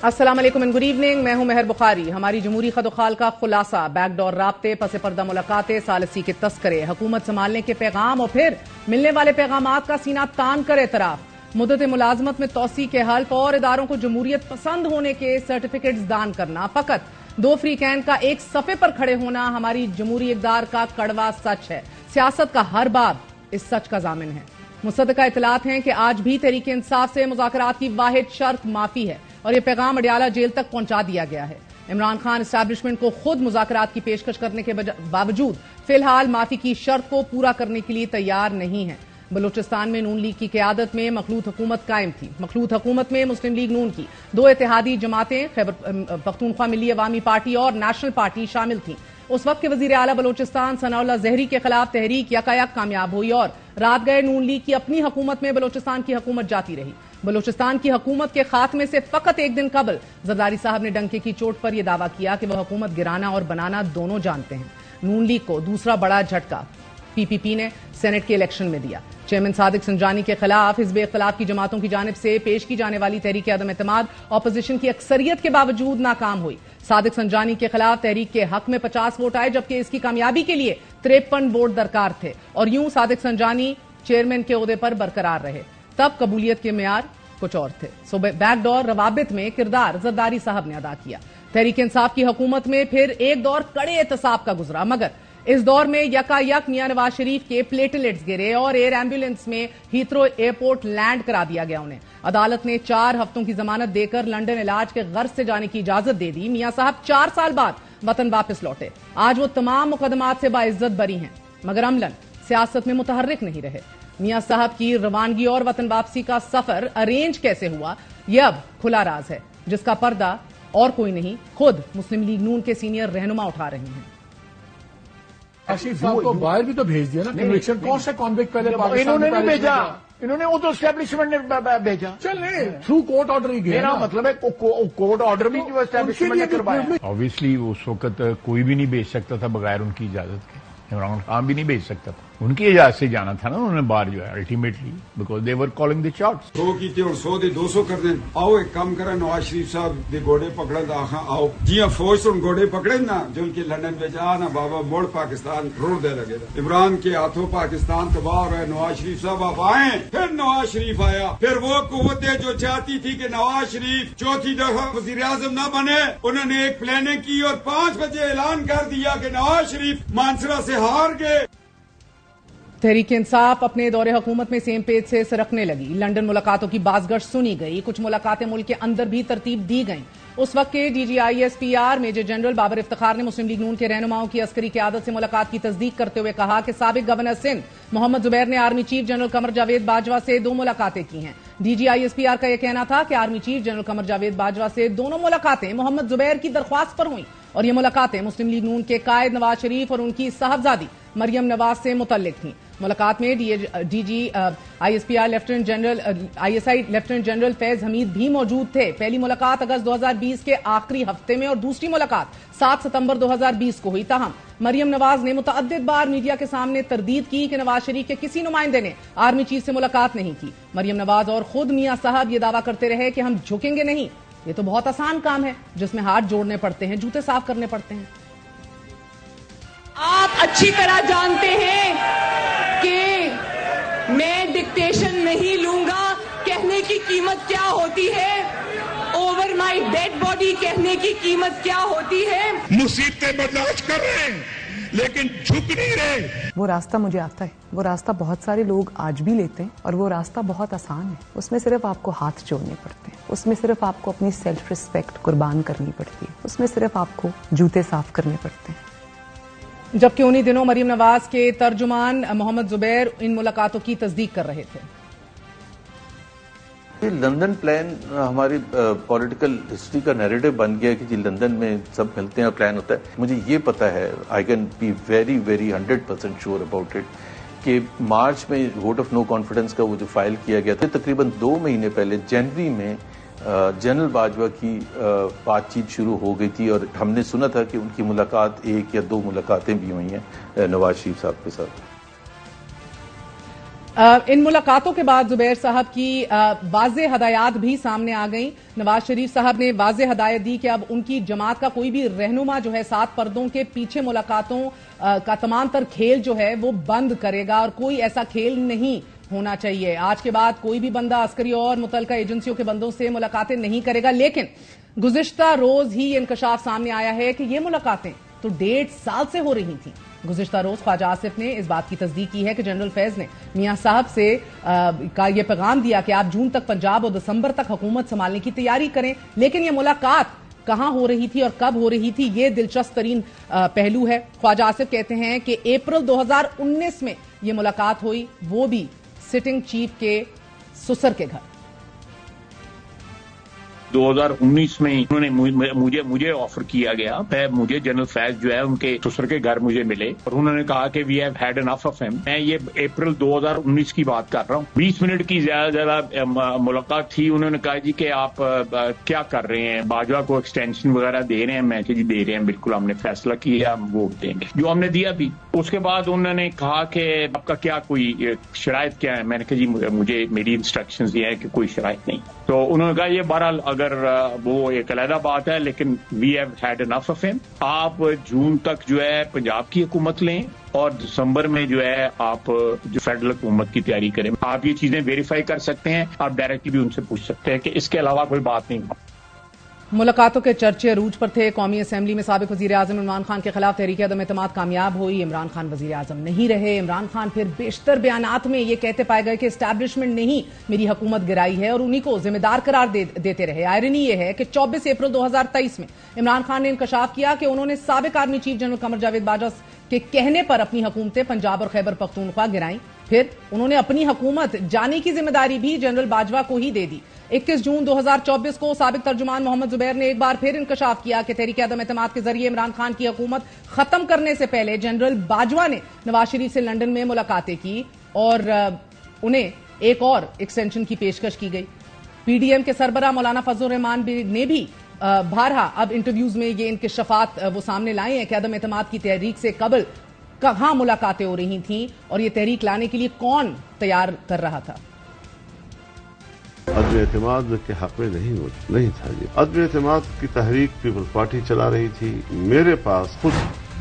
السلام علیکم and good evening, میں ہوں مہر بخاری۔ ہماری جمہوری خد و خال کا خلاصہ، بیک ڈور رابطے، پس پردہ ملاقاتیں، ثالثی کے تذکرے، حکومت سنبھالنے کے پیغام اور پھر ملنے والے پیغامات کا سینہ تان کر اعتراف، مدت ملازمت میں توسیع کے حلف اور اداروں کو جمہوریت پسند ہونے کے سرٹیفکیٹس دان کرنا، فقط 2 فری کین کا ایک صفحے پر کھڑے ہونا ہماری جمہوری اقدار کا کڑوا سچ ہے۔ سیاست کا ہر باب اس سچ کا ضامن ہے۔ مصدقہ اطلاعات ہیں کہ آج بھی تحریک انصاف سے مذاکرات کی واحد شرط معافی ہے اور یہ پیغام اڈیالہ جیل تک پہنچا دیا گیا ہے۔ عمران خان اسٹیبلشمنٹ کو خود مذاکرات کی پیشکش کرنے کے باوجود فی الحال معافی کی شرط کو پورا کرنے کے لیے تیار نہیں ہے۔ بلوچستان میں نون لیگ کی قیادت میں مخلوط حکومت قائم تھی۔ مخلوط حکومت میں مسلم لیگ نون کی 2 اتحادی جماعتیں خیبر پختونخوا ملی عوامی پارٹی اور نیشنل پارٹی شامل تھیں۔ اس وقت کے وزیر اعلیٰ بلوچستان ثناء اللہ زہری کے خلاف تحریک یکایک کامیاب ہوئی اور رات گئے نون لیگ کی اپنی حکومت میں بلوچستان کی حکومت جاتی رہی۔ بلوچستان کی حکومت کے خاتمے سے فقط ایک دن قبل زرداری صاحب نے ڈنکے کی چوٹ پر یہ دعویٰ کیا کہ وہ حکومت گرانا اور بنانا دونوں جانتے ہیں۔ نون لیگ کو دوسرا بڑا جھٹکا پی پی پی نے سینٹ کے الیکشن میں دیا۔ چیئرمین صادق سنجانی کے خلاف حزب اختلاف کی جماعتوں کی جانب سے پیش کی جانے والی تحریک عدم اعتماد اپوزیشن کی اکثریت کے باوجود ناکام ہوئی۔ صادق سنجانی کے خلاف تحریک کے حق میں 50 ووٹ آئے جبکہ اس کی کامیابی کے لیے 53 ووٹ درکار تھے اور یوں صادق سنجانی چیئرمین کے عہدے پر برقرار رہے۔ تب قبولیت کے معیار کچھ اور تھے۔ بیک ڈور روابط میں کردار زرداری صاحب نے ادا کیا۔ تحریک انصاف کی حکومت میں پھر ایک دور کڑے احتساب کا گزرا، مگر اس دور میں یکایک میاں نواز شریف کے پلیٹلیٹس گرے اور ایئر ایمبولینس میں ہیتھرو ایئرپورٹ لینڈ کرا دیا گیا انہیں۔ عدالت نے 4 ہفتوں کی ضمانت دے کر لنڈن علاج کے غرض سے جانے کی اجازت دے دی۔ میاں صاحب 4 سال بعد وطن واپس لوٹے۔ آج وہ تمام مقدمات سے باعزت بری ہیں مگر عملاً سیاست میں متحرک نہیں رہے۔ میاں صاحب کی روانگی اور وطن واپسی کا سفر ارینج کیسے ہوا یہ اب کھلا راز ہے، جس کا پردہ اور کوئی نہیں خود مسلم لیگ نون کے سینئر رہنما اٹھا رہے ہیں۔ آصف صاحب کو باہر بھی تو بھیج دیا نا کنوکشن، کون سا کانوکٹ پہلے انہوں نے نہیں بھیجا، انہوں نے وہ تو اسٹیبلشمنٹ نے بھیجا۔ چل نہیں تھرو کورٹ آرڈر ہی گیا، میرا مطلب ہے کورٹ آرڈر بھی جو اسٹیبلشمنٹ نے کروایا۔ اوبیسلی اس وقت کوئی بھی نہیں بھیج سکتا تھا بغیر ان کی اجازت کے، عمران خان بھی نہیں بھیج سکتا تھا، ان کی اجازت سے جانا تھا نا انہوں نے باہر جو ہے ultimately because they were calling the shots. 100 کیتے اور 100 دے 200 کر دیں۔ آؤ ایک کام کریں، نواز شریف صاحب دے گوڑے پکڑا دا آخا آؤ جی فوج تو گوڑے پکڑے نا جو کے لندن میں جا نا بابا موڑ پاکستان روڑ دے لگے دا۔ عمران کے ہاتھوں پاکستان تباہ ہو رہا ہے، نواز شریف صاحب آپ آئیں۔ پھر نواز شریف آیا، پھر وہ قوتیں جو چاہتی تھی کہ نواز شریف چوتھی دفعہ وزیر اعظم نہ بنے، انہوں نے ایک پلاننگ کی اور 5 بجے اعلان کر دیا کہ نواز شریف مانسرا سے ہار گئے۔ تحریک انصاف اپنے دور حکومت میں سیم پیج سے سرکنے لگی۔ لنڈن ملاقاتوں کی بازگشت سنی گئی، کچھ ملاقاتیں ملک کے اندر بھی ترتیب دی گئیں۔ اس وقت کے D G I S P R Major General Babar Iftikhar نے مسلم لیگ نون کے رہنماؤں کی عسکری قیادت سے ملاقات کی تصدیق کرتے ہوئے کہا کہ سابق گورنر سندھ محمد زبیر نے army chief General Qamar Javed Bajwa سے 2 ملاقاتیں کی ہیں۔ D G I S P R کا یہ کہنا تھا کہ army chief General Qamar Javed Bajwa سے دونوں ملاقاتیں محمد زبیر کی درخواست پر ہوئیں اور یہ ملاقاتیں مسلم لیگ نون کے قائد نواز شریف اور ان کی صاحبزادی مریم نواز سے متعلق تھیں۔ ملاقات میں D G I S P R lieutenant general Faiz Hameed بھی موجود تھے۔ پہلی ملاقات اگست 2020 کے آخری ہفتے میں اور دوسری ملاقات 7 ستمبر 2020 کو ہوئی، تاہم مریم نواز نے متعدد بار میڈیا کے سامنے تردید کی کہ نواز شریف کے کسی نمائندے نے آرمی چیف سے ملاقات نہیں کی۔ مریم نواز اور خود میاں صاحب یہ دعویٰ کرتے رہے کہ ہم جھکیں گے نہیں، یہ تو بہت آسان کام ہے جس میں ہاتھ جوڑنے پڑتے ہیں، جوتے صاف کرنے پڑتے ہیں۔ آپ اچھی طرح جانتے ہیں کہ میں ڈکٹیشن نہیں لوں گا، کہنے کی قیمت کیا ہوتی ہے، اوور مائی ڈیڈ باڈی کہنے کی قیمت کیا ہوتی ہے۔ مصیبتیں برداشت کر رہے ہیں لیکن جھک نہیں رہے۔ وہ راستہ مجھے آتا ہے، وہ راستہ بہت سارے لوگ آج بھی لیتے ہیں اور وہ راستہ بہت آسان ہے۔ اس میں صرف آپ کو ہاتھ جوڑنے پڑتے ہیں، اس میں صرف آپ کو اپنی سیلف ریسپیکٹ قربان کرنی پڑتی ہے، اس میں صرف آپ کو جوتے صاف کرنے پڑتے ہیں۔ جبکہ انہی دنوں مریم نواز کے ترجمان محمد زبیر ان ملاقاتوں کی تصدیق کر رہے تھے۔ لندن پلان ہماری پولیٹیکل ہسٹری کا نیریٹو بن گیا کہ جی لندن میں سب ملتے ہیں اور پلان ہوتا ہے۔ مجھے یہ پتا ہے، I can be very 100% sure about it, کہ مارچ میں ووٹ آف نو کانفیڈنس کا وہ جو فائل کیا گیا تھا تقریباً 2 مہینے پہلے جنوری میں جنرل باجوہ کی بات چیت شروع ہو گئی تھی اور ہم نے سنا تھا کہ ان کی ملاقات 1 یا 2 ملاقاتیں بھی ہوئی ہیں نواز شریف صاحب کے ساتھ۔ ان ملاقاتوں کے بعد زبیر صاحب کی واضح ہدایات بھی سامنے آ گئیں. نواز شریف صاحب نے واضح ہدایت دی کہ اب ان کی جماعت کا کوئی بھی رہنما جو ہے 7 پردوں کے پیچھے ملاقاتوں کا تمام تر کھیل جو ہے وہ بند کرے گا اور کوئی ایسا کھیل نہیں ہونا چاہیے. آج کے بعد کوئی بھی بندہ عسکری اور متعلقہ ایجنسیوں کے بندوں سے ملاقاتیں نہیں کرے گا. لیکن گزشتہ روز ہی انکشاف سامنے آیا ہے کہ یہ ملاقاتیں تو 1.5 سال سے ہو رہی تھیں. گزشتہ روز خواجہ آصف نے اس بات کی تصدیق کی ہے کہ جنرل فیض نے میاں صاحب سے کا یہ پیغام دیا کہ آپ جون تک پنجاب اور دسمبر تک حکومت سنبھالنے کی تیاری کریں. لیکن یہ ملاقات کہاں ہو رہی تھی اور کب ہو رہی تھی، یہ دلچسپ ترین پہلو ہے. خواجہ آصف کہتے ہیں کہ اپریل 2019 میں یہ ملاقات ہوئی، وہ بھی سٹنگ چیف کے سسر کے گھر. 2019 میں انہوں نے مجھے آفر کیا گیا، مجھے جنرل فیض جو ہے ان کے سسر کے گھر مجھے ملے اور انہوں نے کہا کہ we have had enough of him. میں یہ اپریل 2019 کی بات کر رہا ہوں. 20 منٹ کی زیادہ ملاقات تھی. انہوں نے کہا جی کہ آپ کیا کر رہے ہیں، باجوہ کو ایکسٹینشن وغیرہ دے رہے ہیں. میں کہ جی دے رہے ہیں، بالکل ہم نے فیصلہ کیا، ہم ووٹ دیں گے، جو ہم نے دیا بھی. اس کے بعد انہوں نے کہا کہ آپ کا کیا کوئی شرائط کیا ہے. میں نے کہا جی مجھے میری انسٹرکشنز یہ ہے کہ کوئی شرائط نہیں. تو انہوں نے کہا یہ بہرحال اگر وہ ایک علیحدہ بات ہے، لیکن we have had enough of him. آپ جون تک جو ہے پنجاب کی حکومت لیں اور دسمبر میں جو ہے آپ جو فیڈرل حکومت کی تیاری کریں. آپ یہ چیزیں ویریفائی کر سکتے ہیں، آپ ڈائریکٹلی بھی ان سے پوچھ سکتے ہیں کہ اس کے علاوہ کوئی بات نہیں. ملاقاتوں کے چرچے عروج پر تھے. قومی اسمبلی میں سابق وزیر اعظم عمران خان کے خلاف تحریک عدم اعتماد کامیاب ہوئی. عمران خان وزیر اعظم نہیں رہے. عمران خان پھر بیشتر بیانات میں یہ کہتے پائے گئے کہ اسٹیبلشمنٹ نے ہی میری حکومت گرائی ہے اور انہی کو ذمہ دار قرار دیتے رہے. آئرنی یہ ہے کہ 24 اپریل 2023 میں عمران خان نے انکشاف کیا کہ انہوں نے سابق army chief General Qamar Javed Bajwa کے کہنے پر اپنی حکومتیں پنجاب اور خیبر پختونخوا گرائیں. پھر انہوں نے اپنی حکومت جانے کی ذمہ داری بھی جنرل باجوہ کو ہی دے دی. 21 جون 2024 کو سابق ترجمان محمد زبیر نے ایک بار پھر انکشاف کیا کہ تحریک عدم اعتماد کے ذریعے عمران خان کی حکومت ختم کرنے سے پہلے جنرل باجوہ نے نواز شریف سے لندن میں ملاقاتیں کی اور انہیں ایک اور ایکسٹینشن کی پیشکش کی گئی. پی ڈی ایم کے سربراہ مولانا فضل الرحمان نے بھی بارہا اب انٹرویوز میں یہ انکشافات وہ سامنے لائے ہیں کہ عدم اعتماد کی تحریک سے قبل کہاں ملاقاتیں ہو رہی تھیں اور یہ تحریک لانے کے لیے کون تیار کر رہا تھا. عدم اعتماد کے حق میں نہیں تھا. یہ عدم اعتماد کی تحریک پیپلز پارٹی چلا رہی تھی. میرے پاس خود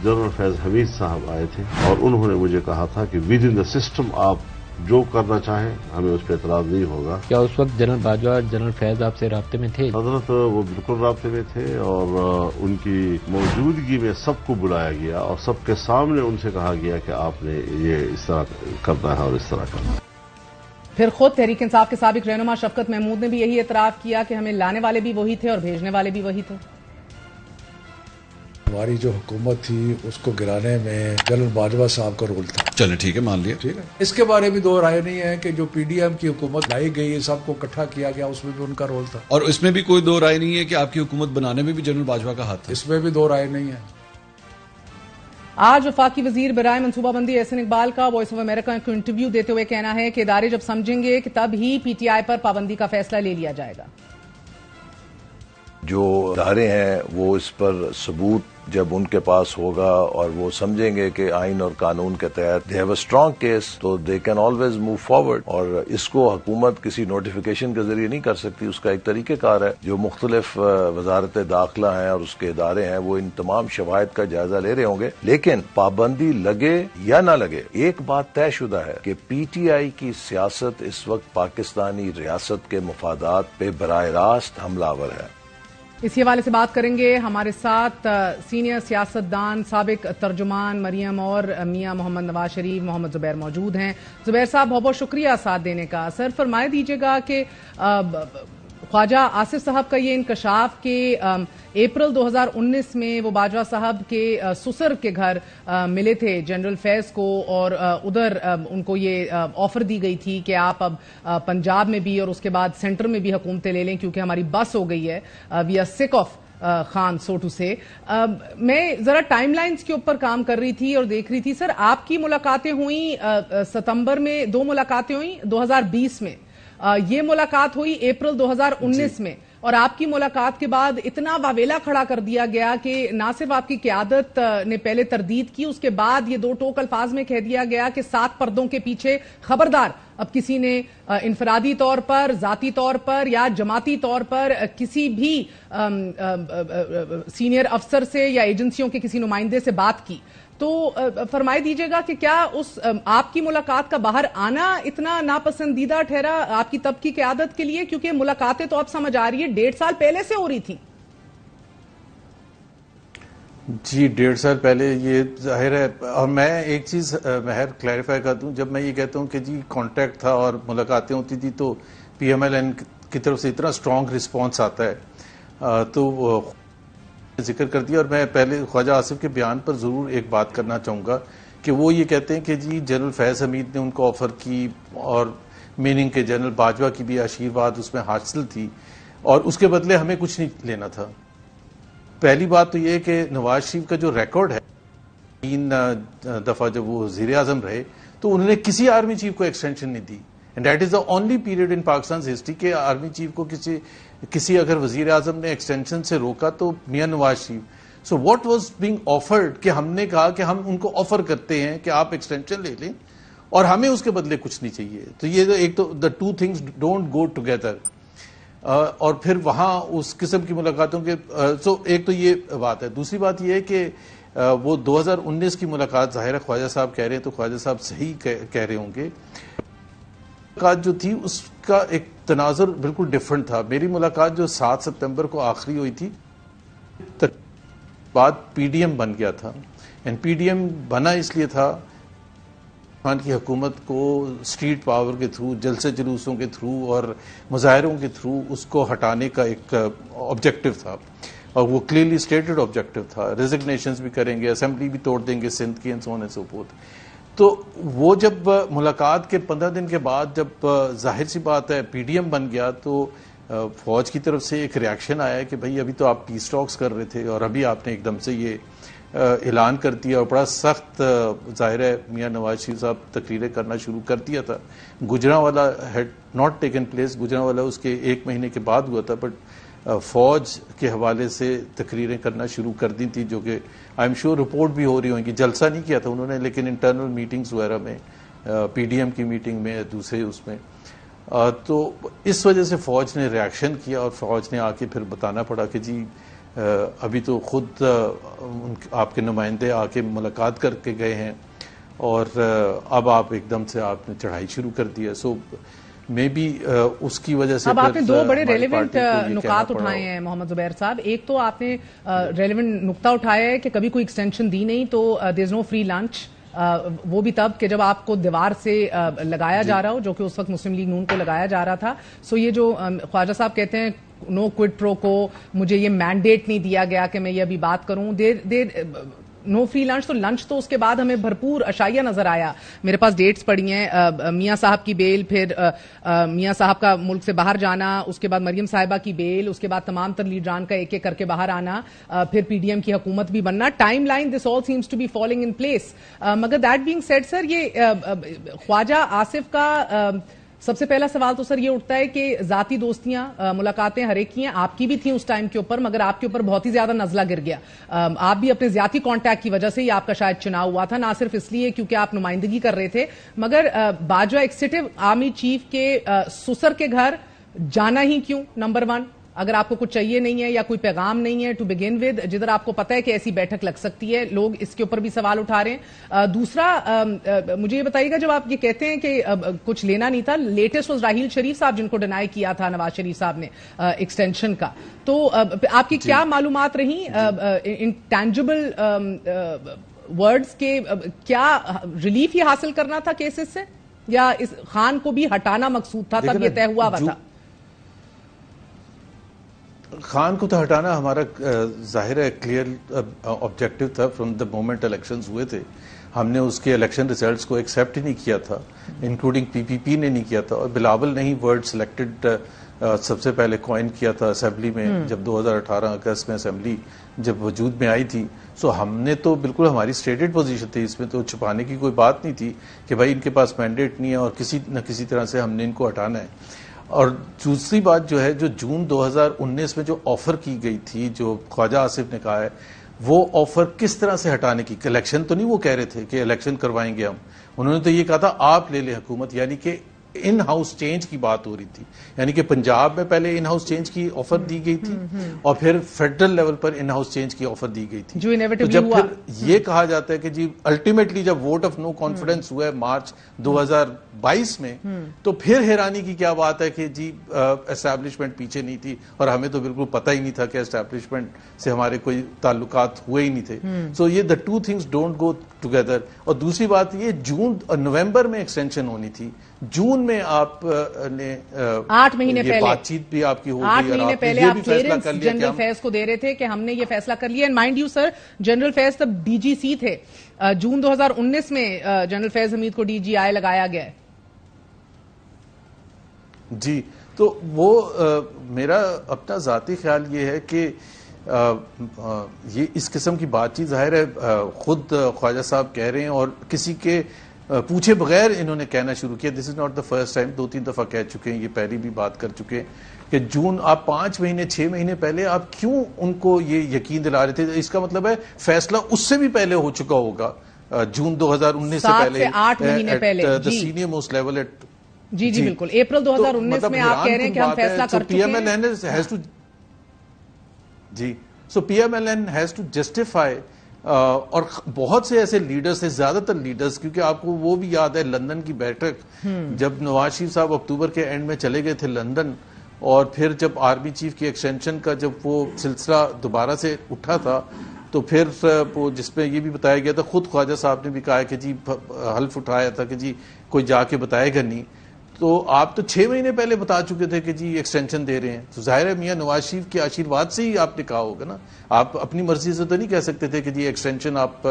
جنرل فیض حمید صاحب آئے تھے اور انہوں نے مجھے کہا تھا کہ ود ان دا سسٹم آپ جو کرنا چاہیں ہمیں اس پہ اعتراض نہیں ہوگا. کیا اس وقت جنرل باجوہ جنرل فیض آپ سے رابطے میں تھے؟ حضرت وہ بالکل رابطے میں تھے اور ان کی موجودگی میں سب کو بلایا گیا اور سب کے سامنے ان سے کہا گیا کہ آپ نے یہ اس طرح کرنا ہے اور اس طرح کرنا ہے. پھر خود تحریک انصاف کے سابق رہنما شفقت محمود نے بھی یہی اعتراف کیا کہ ہمیں لانے والے بھی وہی تھے اور بھیجنے والے بھی وہی تھے. ہماری جو حکومت تھی اس کو گرانے میں جنرل باجوہ صاحب کا رول تھا. چلے ٹھیک ہے، مان لیا. ٹھیک ہے، اس کے بارے میں دو رائے نہیں ہے کہ جو پی ڈی ایم کی حکومت لائی گئی سب کو اکٹھا کیا گیا، اس میں بھی ان کا رول تھا. اور اس میں بھی کوئی دو رائے نہیں ہے کہ آپ کی حکومت بنانے میں بھی جنرل باجوہ کا ہاتھ تھا. اس میں بھی دو رائے نہیں ہے. آج وفاقی وزیر برائے منصوبہ بندی احسن اقبال کا وائس آف امریکہ کو انٹرویو دیتے ہوئے کہنا ہے کہ ادارے جب سمجھیں گے کہ تب ہی پی ٹی آئی پر پابندی کا فیصلہ لے لیا جائے گا. جو ادارے ہیں وہ اس پر ثبوت جب ان کے پاس ہوگا اور وہ سمجھیں گے کہ آئین اور قانون کے تحت they have a strong case تو they can always move forward. اور اس کو حکومت کسی نوٹیفیکیشن کے ذریعے نہیں کر سکتی. اس کا ایک طریقہ کار ہے. جو مختلف وزارت داخلہ ہیں اور اس کے ادارے ہیں وہ ان تمام شواہد کا جائزہ لے رہے ہوں گے. لیکن پابندی لگے یا نہ لگے ایک بات طے شدہ ہے کہ پی ٹی آئی کی سیاست اس وقت پاکستانی ریاست کے مفادات پہ براہ راست حملہ آور ہے. اسی حوالے سے بات کریں گے. ہمارے ساتھ سینئر سیاستدان سابق ترجمان مریم اور میاں محمد نواز شریف محمد زبیر موجود ہیں. زبیر صاحب بہت بہت شکریہ ساتھ دینے کا. سر فرمائے دیجیے گا کہ خواجہ آصف صاحب کا یہ انکشاف کہ اپریل 2019 میں وہ باجوہ صاحب کے سسر کے گھر ملے تھے جنرل فیض کو اور ادھر ان کو یہ آفر دی گئی تھی کہ آپ اب پنجاب میں بھی اور اس کے بعد سینٹر میں بھی حکومتیں لے لیں کیونکہ ہماری بس ہو گئی ہے. وی آر سک آف خان سو ٹو سے. میں ذرا ٹائم لائنز کے اوپر کام کر رہی تھی اور دیکھ رہی تھی. سر آپ کی ملاقاتیں ہوئیں ستمبر میں، 2 ملاقاتیں ہوئیں 2020 میں، یہ ملاقات ہوئی اپریل 2019 میں اور آپ کی ملاقات کے بعد اتنا واویلا کھڑا کر دیا گیا کہ نہ صرف آپ کی قیادت نے پہلے تردید کی، اس کے بعد یہ 2 ٹوک الفاظ میں کہہ دیا گیا کہ 7 پردوں کے پیچھے خبردار اب کسی نے انفرادی طور پر، ذاتی طور پر یا جماعتی طور پر کسی بھی سینئر افسر سے یا ایجنسیوں کے کسی نمائندے سے بات کی، تو فرمائی دیجیے گا کہ کیا اس آپ کی ملاقات کا باہر آنا اتنا ناپسندیدہ ٹھہرا آپ کی تب کی قیادت کے لیے؟ کیونکہ ملاقاتیں تو اب سمجھ آ رہی ہے 1.5 سال پہلے سے ہو رہی تھی. جی 1.5 سال پہلے، یہ ظاہر ہے. اور میں ایک چیز مہر کلیریفائی کر دوں، جب میں یہ کہتا ہوں کہ جی کانٹیکٹ تھا اور ملاقاتیں ہوتی تھی تو پی ایم ایل این کی طرف سے اتنا اسٹرانگ رسپانس آتا ہے، تو وہ ذکر کر دیا. اور میں پہلے خواجہ آصف کے بیان پر ضرور ایک بات کرنا چاہوں گا کہ وہ یہ کہتے ہیں کہ جی جنرل فیض حمید نے ان کو آفر کی، اور میننگ کہ جنرل باجوہ کی بھی آشیرواد اس میں حاصل تھی، اور اس کے بدلے ہمیں کچھ نہیں لینا تھا. پہلی بات تو یہ ہے کہ نواز شریف کا جو ریکارڈ ہے، 3 دفعہ جب وہ وزیر اعظم رہے تو انہوں نے کسی آرمی چیف کو ایکسٹینشن نہیں دی، and that is the only period in Pakistan history کہ آرمی چیف کو کسی اگر وزیر اعظم نے ایکسٹینشن سے روکا تو Mian Nawaz Sharif. So what was being offered کہ ہم نے کہا کہ ہم ان کو آفر کرتے ہیں کہ آپ ایکسٹینشن لے لیں اور ہمیں اس کے بدلے کچھ نہیں چاہیے. تو یہ ایک تو the two things don't go together. اور پھر وہاں اس قسم کی ملاقاتوں کے ایک تو یہ بات ہے. دوسری بات یہ ہے کہ وہ 2019 کی ملاقات ظاہر ہے خواجہ صاحب کہہ رہے ہیں تو خواجہ صاحب صحیح کہہ رہے ہوں گے. ملاقات جو تھی اس کا ایک تناظر بالکل ڈیفرنٹ تھا. میری ملاقات جو 7 ستمبر کو آخری ہوئی تھی، بعد پی ڈی ایم بن گیا تھا. اینڈ پی ڈی ایم بنا اس لیے تھا خان کی حکومت کو اسٹریٹ پاور کے تھرو، جلسے جلوسوں کے تھرو اور مظاہروں کے تھرو اس کو ہٹانے کا ایک آبجیکٹو تھا، اور وہ کلیئرلی اسٹیٹڈ آبجیکٹو تھا. ریزگنیشنز بھی کریں گے، اسمبلی بھی توڑ دیں گے سندھ کی، and so on and so forth. تو وہ جب ملاقات کے 15 دن کے بعد جب ظاہر سی بات ہے پی ڈی ایم بن گیا تو فوج کی طرف سے ایک ریاکشن آیا کہ بھائی ابھی تو آپ پیس ٹاکس کر رہے تھے اور ابھی آپ نے ایک دم سے یہ اعلان کر دیا، اور بڑا سخت ظاہر ہے میاں نواز شریف صاحب تقریریں کرنا شروع کر دیا تھا. Gujranwala had not taken place, Gujranwala اس کے 1 مہینے کے بعد ہوا تھا، بٹ فوج کے حوالے سے تقریریں کرنا شروع کر دی تھی، جو کہ آئی ایم شیور رپورٹ بھی ہو رہی ہوگی. جلسہ نہیں کیا تھا انہوں نے، لیکن انٹرنل میٹنگز وغیرہ میں، پی ڈی ایم کی میٹنگ میں، دوسرے اس میں. تو اس وجہ سے فوج نے ریاکشن کیا، اور فوج نے آ کے پھر بتانا پڑا کہ جی ابھی تو خود آپ کے نمائندے آ کے ملاقات کر کے گئے ہیں، اور اب آپ ایک دم سے آپ نے چڑھائی شروع کر دی ہے. سو میں بھی اس کی وجہ سے اب آپ نے 2 بڑے ریلیونٹ نکات اٹھائے ہیں محمد زبیر صاحب. ایک تو آپ نے ریلیونٹ نقطہ اٹھایا ہے کہ کبھی کوئی ایکسٹینشن دی نہیں، تو دیر از نو فری لنچ. وہ بھی تب کہ جب آپ کو دیوار سے لگایا جا رہا ہو، جو کہ اس وقت مسلم لیگ نون کو لگایا جا رہا تھا. سو یہ جو خواجہ صاحب کہتے ہیں نو کوئڈ پرو کو، مجھے یہ مینڈیٹ نہیں دیا گیا کہ میں یہ ابھی بات کروں، نو فری لنچ. تو لنچ تو اس کے بعد ہمیں بھرپور عشائیہ نظر آیا. میرے پاس ڈیٹس پڑی ہیں، میاں صاحب کی بیل، پھر میاں صاحب کا ملک سے باہر جانا، اس کے بعد مریم صاحبہ کی بیل، اس کے بعد تمام تر لیڈران کا ایک ایک کر کے باہر آنا، پھر پی ڈی ایم کی حکومت بھی بننا. Time line this all seems to be falling in place. مگر دیٹ بینگ سیڈ سر، یہ خواجہ آصف کا سب سے پہلا سوال تو سر یہ اٹھتا ہے کہ ذاتی دوستیاں، ملاقاتیں ہر ایک کی ہیں، آپ کی بھی تھیں اس ٹائم کے اوپر، مگر آپ کے اوپر بہت ہی زیادہ نزلہ گر گیا. آپ بھی اپنے زیادتی کانٹیکٹ کی وجہ سے ہی آپ کا شاید چناؤ ہوا تھا، نہ صرف اس لیے کیونکہ آپ نمائندگی کر رہے تھے، مگر باجوہ ایگزیکٹو آرمی چیف کے سسر کے گھر جانا ہی کیوں؟ نمبر 1، اگر آپ کو کچھ چاہیے نہیں ہے یا کوئی پیغام نہیں ہے ٹو بگن ود، جدھر آپ کو پتہ ہے کہ ایسی بیٹھک لگ سکتی ہے، لوگ اس کے اوپر بھی سوال اٹھا رہے ہیں. دوسرا مجھے یہ بتائیے گا، جب آپ یہ کہتے ہیں کہ کچھ لینا نہیں تھا، لیٹسٹ واز راحیل شریف صاحب جن کو ڈینائی کیا تھا نواز شریف صاحب نے ایکسٹینشن کا، تو آپ کی کیا معلومات رہیں انٹینجبل ورڈز کے؟ کیا ریلیف یہ حاصل کرنا تھا کیسز سے، یا اس خان کو بھی ہٹانا مقصود تھا تب یہ طے ہوا ہوا تھا؟ خان کو تو ہٹانا ہمارا ظاہر ہے کلیئر آبجیکٹو تھا فرام دا مومنٹ الیکشنز ہوئے تھے. ہم نے اس کے الیکشن ریزلٹس کو ایکسیپٹ ہی نہیں کیا تھا، انکلوڈنگ پی پی پی نے نہیں کیا تھا، اور بلاول نے ہی ورڈ سلیکٹڈ سب سے پہلے کوائن کیا تھا اسمبلی میں، جب 2018 اگست میں اسمبلی جب وجود میں آئی تھی. سو ہم نے تو بالکل ہماری اسٹیٹڈ پوزیشن تھی، اس میں تو چھپانے کی کوئی بات نہیں تھی کہ بھائی ان کے پاس مینڈیٹ نہیں ہے اور کسی نہ کسی طرح سے ہم نے ان کو ہٹانا ہے. اور دوسری بات جو ہے، جو جون 2019 میں جو آفر کی گئی تھی، جو خواجہ آصف نے کہا ہے، وہ آفر کس طرح سے ہٹانے کی؟ الیکشن تو نہیں وہ کہہ رہے تھے کہ الیکشن کروائیں گے ہم، انہوں نے تو یہ کہا تھا آپ لے لیں حکومت، یعنی کہ ان ہاؤس چینج کی بات ہو رہی تھی، یعنی کہ پنجاب میں پہلے ان ہاؤس چینج کی آفر دی گئی تھی اور پھر federal level per in house change کی آفر دی گئی تھی، جو انیویٹبلی جب ہوا۔ پھر یہ کہا جاتا ہے کہ جی الٹیمیٹلی جب ووٹ آف نو کانفیڈنس ہوا ہے مارچ 2022 میں، تو پھر حیرانی کی کیا بات ہے کہ جی اسٹیبلشمنٹ پیچھے نہیں تھی، اور ہمیں تو بالکل پتہ ہی نہیں تھا کہ اسٹیبلشمنٹ سے ہمارے کوئی تعلقات ہوئے ہی نہیں تھے۔ سو یہ the two things don't go together۔ اور دوسری بات یہ جون اور نومبر میں ایکسٹینشن ہونی تھی، جون میں آپ نے 8 مہینے پہلے بات چیت بھی آپ کی ہو گئی، 8 مہینے پہلے آپ کلیئرنس جنرل فیض کو دے رہے تھے کہ ہم نے یہ فیصلہ کر لیا، and mind you sir general Faiz تب ڈی جی سی تھے، جون 2019 میں جنرل فیض حمید کو ڈی جی آئی لگایا گیا ہے۔ جی تو وہ میرا اپنا ذاتی خیال یہ ہے کہ یہ اس قسم کی بات چیت ظاہر ہے خود خواجہ صاحب کہہ رہے ہیں اور کسی کے پوچھے بغیر انہوں نے کہنا شروع کیا۔ This is not the first time, 2-3 دفعہ کہہ چکے ہیں، یہ پہلی بھی بات کر چکے ہیں کہ جون آپ 5 مہینے 6 مہینے پہلے آپ کیوں ان کو یہ یقین دلا رہے تھے؟ اس کا مطلب ہے فیصلہ اس سے بھی پہلے ہو چکا ہوگا، جون 2019 سے پہلے، 7 سے 8 مہینے پہلے، دا سینئر موسٹ لیول ایٹ جی بالکل اپریل 2019 میں آپ کہہ رہے ہیں کہ ہم فیصلہ کر چکے ہیں۔ جی so P M L N has to justify, اور بہت سے ایسے لیڈرز تھے، زیادہ تر لیڈرز، کیونکہ آپ کو وہ بھی یاد ہے لندن کی بیٹھک جب نواز شریف صاحب اکتوبر کے اینڈ میں چلے گئے تھے لندن، اور پھر جب آرمی چیف کی ایکسٹینشن کا جب وہ سلسلہ دوبارہ سے اٹھا تھا، تو پھر وہ جس میں یہ بھی بتایا گیا تھا، خود خواجہ صاحب نے بھی کہا کہ جی حلف اٹھایا تھا کہ جی کوئی جا کے بتائے گا نہیں، تو آپ تو 6 مہینے پہلے بتا چکے تھے کہ جی ایکسٹینشن دے رہے ہیں، تو ظاہر ہے میاں نواز شریف کے آشیرواد سے ہی آپ نے کہا ہوگا نا، آپ اپنی مرضی سے تو نہیں کہہ سکتے تھے کہ جی ایکسٹینشن آپ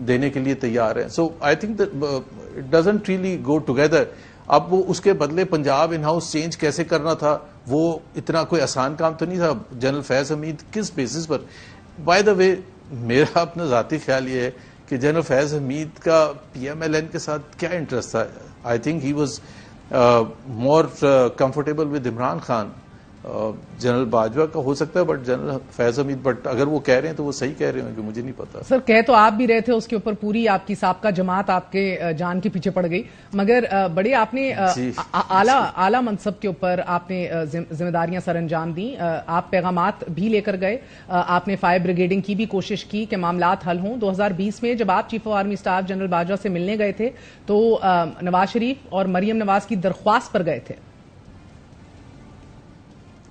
دینے کے لیے تیار ہیں۔ So I think it doesn't really go together. اب وہ اس کے بدلے پنجاب ان ہاؤس چینج کیسے کرنا تھا، وہ اتنا کوئی آسان کام تو نہیں تھا۔ جنرل فیض حمید کس بیسس پر، بائی دا وے میرا اپنا ذاتی خیال یہ ہے کہ جنرل فیض حمید کا پی ایم ایل این کے ساتھ کیا انٹرسٹ تھا؟ I think he was more comfortable with Imran Khan. General Bajwa کا ہو سکتا ہے، but General Faiz Hamid, but اگر وہ کہہ رہے ہیں تو وہ صحیح کہہ رہے ہیں کہ مجھے نہیں پتا۔ سر کہہ تو آپ بھی رہے تھے، اس کے اوپر پوری آپ کی سابقہ جماعت آپ کے جان کے پیچھے پڑ گئی، مگر بڑے آپ نے اعلیٰ منصب کے اوپر آپ نے ذمہ داریاں سر انجام دیں، آپ پیغامات بھی لے کر گئے، آپ نے فائر بریگیڈنگ کی بھی کوشش کی کہ معاملات حل ہوں۔ 2020 میں جب آپ chief of army staff general Bajwa سے ملنے گئے تھے تو نواز شریف اور مریم نواز کی درخواست پر گئے تھے۔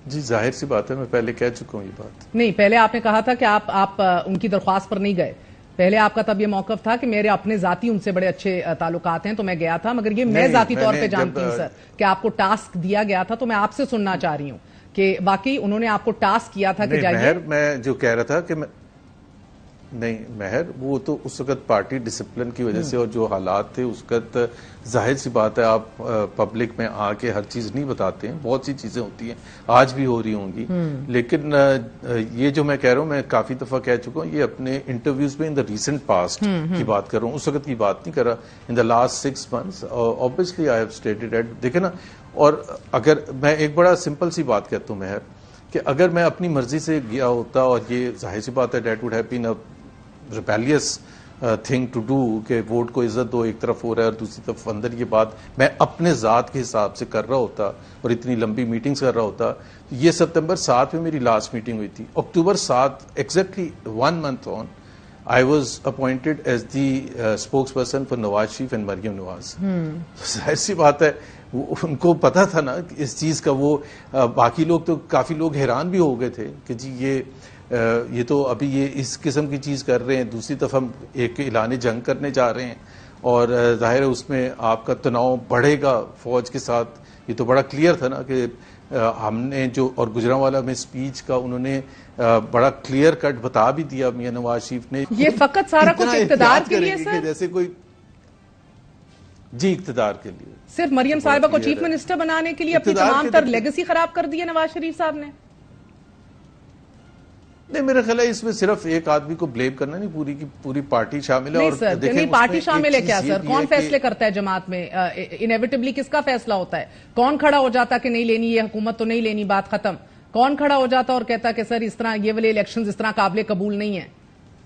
جی ظاہر سی بات ہے، میں پہلے کہہ چکا ہوں یہ بات۔ نہیں، پہلے آپ نے کہا تھا کہ آپ ان کی درخواست پر نہیں گئے، پہلے آپ کا تب یہ موقف تھا کہ میرے اپنے ذاتی ان سے بڑے اچھے تعلقات ہیں تو میں گیا تھا، مگر یہ میں ذاتی طور پہ جانتی ہوں سر کہ آپ کو ٹاسک دیا گیا تھا، تو میں آپ سے سننا چاہ رہی ہوں کہ واقعی انہوں نے آپ کو ٹاسک کیا تھا کہ جائیے۔ میں جو کہہ رہا تھا کہ نہیں مہر، وہ تو اس وقت پارٹی ڈسپلن کی وجہ سے اور جو حالات تھے اس وقت ظاہر سی بات ہے آپ پبلک میں آ کے ہر چیز نہیں بتاتے ہیں، بہت سی چیزیں ہوتی ہیں، آج بھی ہو رہی ہوں گی، لیکن یہ جو میں کہہ رہا ہوں میں کافی دفعہ کہہ چکا ہوں، یہ اپنے انٹرویوز میں ان دا ریسنٹ پاسٹ کی بات کر رہا ہوں، اس وقت کی بات نہیں کر رہا۔ ان the last 6 months obviously I have stated it۔ دیکھیں نا، اور اگر میں ایک بڑا سمپل سی بات کہتا ہوں مہر، کہ اگر میں اپنی مرضی سے گیا ہوتا، اور یہ ظاہر سی بات ہے that would have been a rebellious thing to do کہ ووٹ کو عزت دو، ایک طرف ہو رہا ہے اور دوسری طرف اندر یہ بات میں اپنے ذات کے حساب سے کر رہا ہوتا اور اتنی لمبی میٹنگز کر رہا ہوتا۔ یہ سپتمبر 7 میں میری لاسٹ میٹنگ ہوئی تھی، اکتوبر 7 exactly 1 month on I was appointed as the spokesperson for Nawaz Sharif and Maryam Nawaz. ظاہر سی بات ہے ان کو پتا تھا نا اس چیز کا، وہ باقی لوگ تو کافی لوگ حیران بھی ہو گئے تھے کہ جی یہ تو ابھی یہ اس قسم کی چیز کر رہے ہیں، دوسری طرف ہم ایک اعلان جنگ کرنے جا رہے ہیں، اور ظاہر ہے اس میں آپ کا تناؤ بڑھے گا فوج کے ساتھ۔ یہ تو بڑا کلیئر تھا نا کہ ہم نے جو، اور گجرانوالہ میں سپیچ کا انہوں نے بڑا کلیئر کٹ بتا بھی دیا میاں نواز شریف نے، یہ فقط سارا کچھ اقتدار کے لیے سر، جیسے کوئی جی اقتدار کے لیے، صرف مریم صاحبہ کو چیف منسٹر بنانے کے لیے اپنی تمام تر لیگیسی خراب کر دی ہے نواز شریف صاحب نے۔ نہیں، میرا خیال ہے اس میں صرف ایک آدمی کو بلیم کرنا نہیں، پوری کی پوری پارٹی شامل ہے۔ نہیں سر، نہیں پارٹی شامل ہے کیا سر؟ کون فیصلے کرتا ہے جماعت میں؟ انیویٹبلی کس کا فیصلہ ہوتا ہے؟ کون کھڑا ہو جاتا کہ نہیں لینی یہ حکومت تو نہیں لینی، بات ختم؟ کون کھڑا ہو جاتا اور کہتا کہ سر اس طرح یہ والے الیکشنز اس طرح قابل قبول نہیں ہیں؟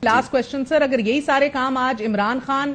لاسٹ کوسچن سر، اگر یہی سارے کام آج عمران خان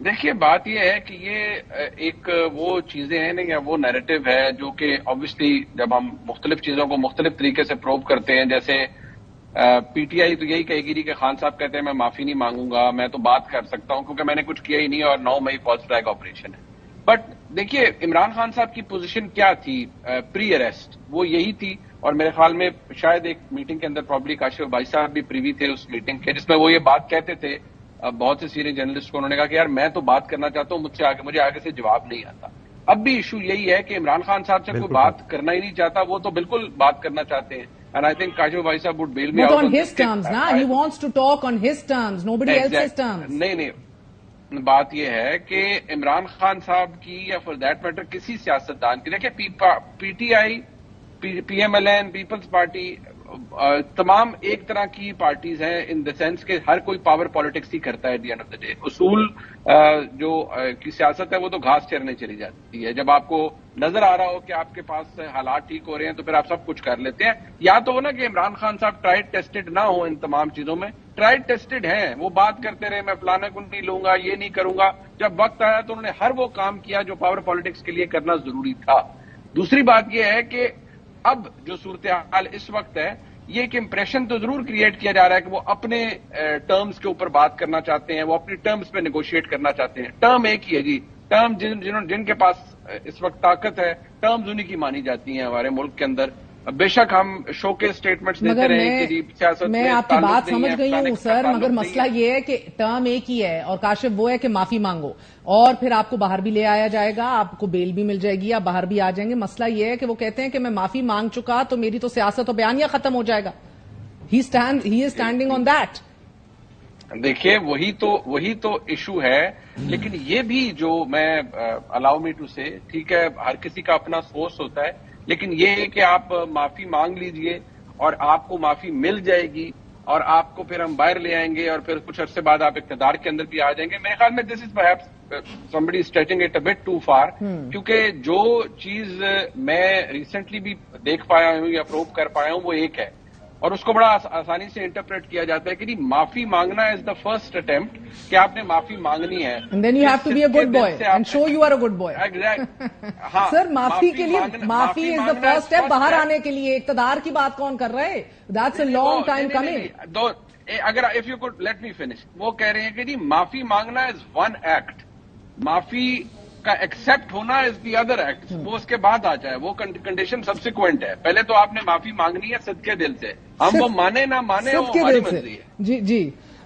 دیکھیے بات یہ ہے کہ یہ ایک وہ چیزیں ہیں نا یا وہ نیریٹو ہے جو کہ آبویسلی جب ہم مختلف چیزوں کو مختلف طریقے سے پروو کرتے ہیں، جیسے پی ٹی آئی تو یہی کہے گی کہ خان صاحب کہتے ہیں میں معافی نہیں مانگوں گا، میں تو بات کر سکتا ہوں کیونکہ میں نے کچھ کیا ہی نہیں اور 9 مئی فالس فلیگ آپریشن ہے. بٹ دیکھیے عمران خان صاحب کی پوزیشن کیا تھی پری اریسٹ، وہ یہی تھی، اور میرے خیال میں شاید ایک میٹنگ کے اندر پرابلی کاشف بھائی صاحب بھی پریوی تھے اس میٹنگ کے، جس میں وہ یہ بات کہتے تھے بہت سے سینئر جرنلسٹ کو، انہوں نے کہا کہ یار میں تو بات کرنا چاہتا ہوں، مجھے آگے سے جواب نہیں آتا. اب بھی ایشو یہی ہے کہ عمران خان صاحب سے کوئی بات کرنا ہی نہیں چاہتا، وہ تو بالکل بات کرنا چاہتے ہیں. And I think Kashif Bhai Sahab would bail me out on his terms, na? He wants to talk on his terms, nobody else's terms. نہیں، بات یہ ہے کہ عمران خان صاحب کی یا فار دیٹ میٹر کسی سیاستدان کی، دیکھیں P T I, P M L N, peoples party, تمام ایک طرح کی پارٹیز ہیں ان دا سینس کہ ہر کوئی پاور پالیٹکس ہی کرتا ہے. At the end of the day اصول جو کی سیاست ہے وہ تو گھاس چرنے چلی جاتی ہے. جب آپ کو نظر آ رہا ہو کہ آپ کے پاس حالات ٹھیک ہو رہے ہیں تو پھر آپ سب کچھ کر لیتے ہیں. یا تو وہ نا کہ عمران خان صاحب ٹرائیڈ ٹیسٹڈ نہ ہو ان تمام چیزوں میں، ٹرائیڈ ٹیسٹڈ ہیں، وہ بات کرتے رہے میں فلانے کو نہیں لوں گا، یہ نہیں کروں گا. جب وقت آیا تو انہوں نے ہر وہ کام کیا جو پاور پالیٹکس کے لیے کرنا ضروری تھا. دوسری بات یہ ہے کہ اب جو صورتحال اس وقت ہے، یہ ایک امپریشن تو ضرور کریٹ کیا جا رہا ہے کہ وہ اپنے ٹرمز کے اوپر بات کرنا چاہتے ہیں، وہ اپنی ٹرمز پہ نیگوشیٹ کرنا چاہتے ہیں. ٹرم ایک ہی ہے جی، ٹرم جن کے پاس اس وقت طاقت ہے، ٹرمز انہی کی مانی جاتی ہیں ہمارے ملک کے اندر. بے شک ہم شو کے اسٹیٹمنٹس دیتے رہے ہیں کہ سیاست میں آپ کی بات سمجھ گئی ہوں سر، مگر مسئلہ یہ ہے کہ ٹرم ایک ہی ہے اور کاشف وہ ہے کہ معافی مانگو اور پھر آپ کو باہر بھی لے آیا جائے گا، آپ کو بیل بھی مل جائے گی، آپ باہر بھی آ جائیں گے. مسئلہ یہ ہے کہ وہ کہتے ہیں کہ میں معافی مانگ چکا تو میری تو سیاست و بیانیہ ختم ہو جائے گا. He is standing on that. دیکھیے وہی تو ایشو ہے. لیکن یہ بھی جو میں allow me to say، ٹھیک ہے ہر کسی کا اپنا سوچ ہوتا ہے، لیکن یہ ہے کہ آپ معافی مانگ لیجئے اور آپ کو معافی مل جائے گی اور آپ کو پھر ہم باہر لے آئیں گے اور پھر کچھ عرصے بعد آپ اقتدار کے اندر بھی آ جائیں گے. میرے خیال میں دس از perhaps somebody stretching it a bit too far، کیونکہ جو چیز میں ریسنٹلی بھی دیکھ پایا ہوں یا پروو کر پایا ہوں وہ ایک ہے، اور اس کو بڑا آسانی سے انٹرپریٹ کیا جاتا ہے کہ معافی مانگنا از دا فرسٹ اٹمپٹ کہ آپ نے معافی مانگنی ہے. And then you have to be a good boy and show you are a good boy. سر معافی کے لیے معافی از دا فرسٹ اسٹیپ باہر آنے کے لیے. اقتدار کی بات کون کر رہا ہے؟ That's a long time coming. اگر if you could let me finish، وہ کہہ رہے ہیں کہ جی معافی مانگنا از ون ایکٹ، معافی کا ایکسپٹ ہونا از دی ادر ایکٹ، وہ اس کے بعد آ جائے، وہ کنڈیشن سبسیکوینٹ ہے. پہلے تو آپ نے معافی مانگنی ہے صدقے دل سے، ہم وہ مانے نہ مانے وہ ہماری مرضی ہے. جی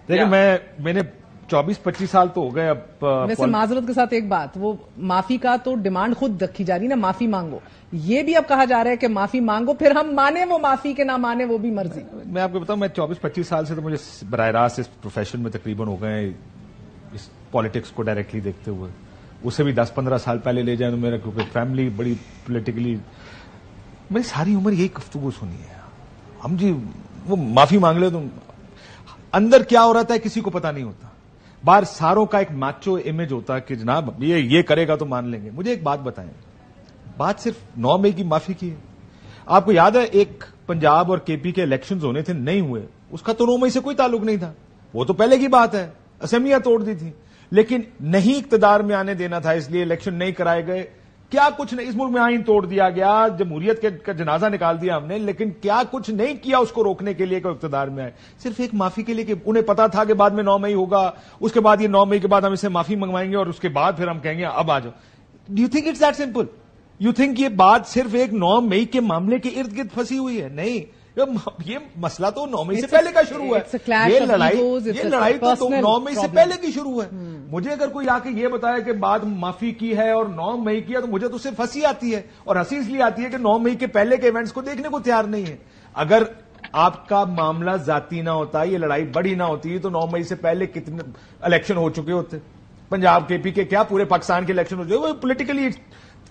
دیکھیں میں نے 24-25 سال تو ہو گئے اب. ویسے معذرت کے ساتھ ایک بات، وہ معافی کا تو ڈیمانڈ خود رکھی جا رہی نا، معافی مانگو. یہ بھی اب کہا جا رہا ہے کہ معافی مانگو پھر ہم مانے وہ معافی کے نہ مانے وہ بھی مرضی. میں آپ کو بتاؤں، میں 24-25 سال سے تو مجھے براہ راست اس پروفیشن میں تقریباً ہو گئے، اس پالیٹکس کو ڈائریکٹلی دیکھتے ہوئے. اسے بھی 10-15 سال پہلے لے جائیں تو میرا کیونکہ فیملی بڑی پولیٹیکلی، میں ساری عمر یہی گفتگو سنی ہے. ہم جی وہ معافی مانگ لے تو اندر کیا ہو رہا ہے کسی کو پتا نہیں ہوتا. باہر ساروں کا ایک ماچو امیج ہوتا ہے کہ جناب یہ کرے گا تو مان لیں گے. مجھے ایک بات بتائیں، بات صرف 9 مئی کی معافی کی ہے. آپ کو یاد ہے ایک پنجاب اور کے پی کے الیکشنز ہونے تھے، نہیں ہوئے، اس کا تو 9 مئی سے کوئی تعلق نہیں تھا، وہ تو پہلے کی بات ہے، اسمبلیاں توڑ دی تھی. لیکن نہیں اقتدار میں آنے دینا تھا اس لیے الیکشن نہیں کرائے گئے. کیا کچھ نہیں، اس ملک میں آئین توڑ دیا گیا، جمہوریت کا جنازہ نکال دیا ہم نے، لیکن کیا کچھ نہیں کیا اس کو روکنے کے لیے کہ اقتدار میں آئے. صرف ایک معافی کے لیے کہ انہیں پتا تھا کہ بعد میں 9 مئی ہوگا، اس کے بعد یہ 9 مئی کے بعد ہم اسے معافی منگوائیں گے اور اس کے بعد پھر ہم کہیں گے اب آ جاؤ. Do you think it's that simple? You think یہ بات صرف ایک 9 مئی کے معاملے کے ارد گرد پھنسی ہوئی ہے؟ نہیں، یہ مسئلہ تو 9 مئی سے پہلے کا شروع ہے. یہ لڑائی تو 9 مئی سے پہلے کی شروع ہے. مجھے اگر کوئی آ کے یہ بتایا کہ بعد معافی کی ہے اور 9 مئی کی ہے تو مجھے تو صرف ہنسی آتی ہے، اور ہنسی اس لیے آتی ہے کہ 9 مئی کے پہلے کے ایونٹس کو دیکھنے کو تیار نہیں ہے. اگر آپ کا معاملہ ذاتی نہ ہوتا، یہ لڑائی بڑی نہ ہوتی تو 9 مئی سے پہلے کتنے الیکشن ہو چکے ہوتے. پنجاب کے پی کے کیا پورے پاکستان کے الیکشن ہو چکے. وہ پولیٹیکلی